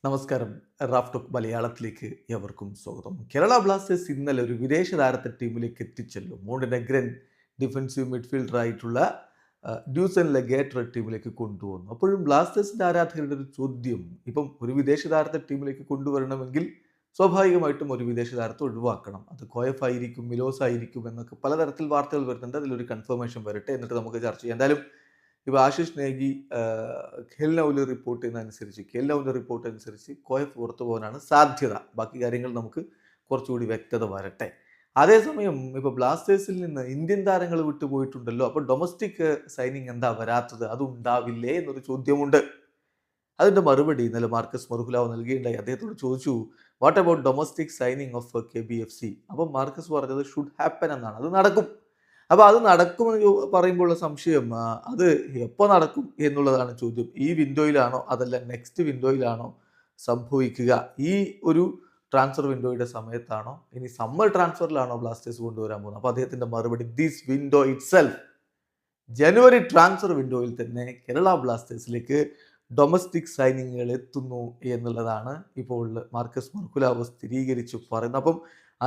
നമസ്കാരം. Raf talk മലയാളത്തിലേക്ക് എവർക്കും സ്വാഗതം. കേരള ബ്ലാസ്റ്റേഴ്സ് ഇന്നലെ ഒരു വിദേശ താരത്തെ ടീമിലേക്ക് എത്തിച്ചല്ലോ. മോണ്ടനെഗ്രൻ ഡിഫൻസീവ് മിഡ്ഫീൽഡർ ആയിട്ടുള്ള ഡ്യൂസൻ ലഗേറ്റർ ടീമിലേക്ക് കൊണ്ടുവന്നു. അപ്പോഴും ബ്ലാസ്റ്റേഴ്സിന്റെ ആരാധകരുടെ ഒരു ചോദ്യം, ഇപ്പം ഒരു വിദേശ താരത്തെ ടീമിലേക്ക് കൊണ്ടുവരണമെങ്കിൽ സ്വാഭാവികമായിട്ടും ഒരു വിദേശ താരത്തെ ഒഴിവാക്കണം. അത് കോയഫ് ആയിരിക്കും, മിലോസ് ആയിരിക്കും എന്നൊക്കെ പലതരത്തിൽ വാർത്തകൾ വരുന്നുണ്ട്. അതിലൊരു കൺഫർമേഷൻ വരട്ടെ, എന്നിട്ട് നമുക്ക് ചർച്ച ചെയ്യാം. എന്തായാലും ഇപ്പോൾ ആശിഷ് നേഗി ഖേൽ നൗല് റിപ്പോർട്ട് അനുസരിച്ച് കോയഫ് പുറത്തു പോകാനാണ് സാധ്യത. ബാക്കി കാര്യങ്ങൾ നമുക്ക് കുറച്ചുകൂടി വ്യക്തത വരട്ടെ. അതേസമയം ഇപ്പോൾ ബ്ലാസ്റ്റേഴ്സിൽ നിന്ന് ഇന്ത്യൻ താരങ്ങൾ വിട്ടുപോയിട്ടുണ്ടല്ലോ, അപ്പോൾ ഡൊമസ്റ്റിക് സൈനിങ് എന്താ വരാത്തത്? അത് ഉണ്ടാവില്ലേ എന്നൊരു ചോദ്യമുണ്ട്. അതിൻ്റെ മറുപടി ഇന്നലെ മാർക്കസ് മറുഹുലാവ് നൽകിയിട്ടുണ്ടായി. അദ്ദേഹത്തോട് ചോദിച്ചു, what about domestic signing off KBFC? അപ്പം മാർക്കസ് പറഞ്ഞത് ഷുഡ് ഹാപ്പൻ എന്നാണ്. അത് നടക്കും. അപ്പോൾ അത് നടക്കുമെന്ന് പറയുമ്പോഴുള്ള സംശയം, അത് എപ്പോൾ നടക്കും എന്നുള്ളതാണ് ചോദ്യം. ഈ വിൻഡോയിലാണോ അതല്ല നെക്സ്റ്റ് വിൻഡോയിലാണോ സംഭവിക്കുക? ഈ ഒരു ട്രാൻസ്ഫർ വിൻഡോയുടെ സമയത്താണോ, ഇനി സമ്മർ ട്രാൻസ്ഫറിലാണോ ബ്ലാസ്റ്റേഴ്സ് കൊണ്ടുവരാൻ പോകുന്നത്? അപ്പോൾ അദ്ദേഹത്തിൻ്റെ മറുപടി, this window it self, January transfer വിൻഡോയിൽ തന്നെ കേരള ബ്ലാസ്റ്റേഴ്സിലേക്ക് ഡൊമസ്റ്റിക് സൈനിങ്ങുകൾ എത്തുന്നു എന്നുള്ളതാണ് ഇപ്പോൾ മാർക്കസ് മർക്കുലാവ് സ്ഥിരീകരിച്ചു പറയുന്നത്. അപ്പം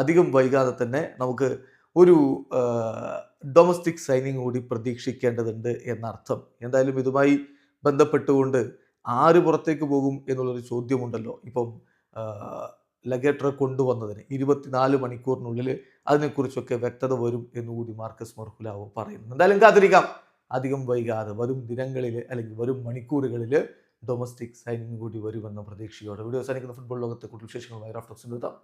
അധികം വൈകാതെ തന്നെ നമുക്ക് ഒരു ഡൊമസ്റ്റിക് സൈനിങ് കൂടി പ്രതീക്ഷിക്കേണ്ടതുണ്ട് എന്നർത്ഥം. എന്തായാലും ഇതുമായി ബന്ധപ്പെട്ടുകൊണ്ട് ആര് പുറത്തേക്ക് പോകും എന്നുള്ളൊരു ചോദ്യമുണ്ടല്ലോ. ഇപ്പം ലഗേറ്ററെ കൊണ്ടുവന്നതിന് 24 മണിക്കൂറിനുള്ളിൽ അതിനെക്കുറിച്ചൊക്കെ വ്യക്തത വരും എന്നുകൂടി മാർക്കസ് മർഹുലാവ് പറയുന്നു. എന്തായാലും കാത്തിരിക്കാം. അധികം വൈകാതെ വരും ദിനങ്ങളിൽ അല്ലെങ്കിൽ വരും മണിക്കൂറുകളിൽ ഡൊമസ്റ്റിക് സൈനിങ് കൂടി വരുമെന്ന പ്രതീക്ഷയോടെ വീഡിയോ അവസാനിക്കുന്ന ഫുട്ബോൾ ലോകത്തെ കൂടുതൽ വിശേഷങ്ങളുമായി റാഫ് ടോക്സിൽ എത്താം.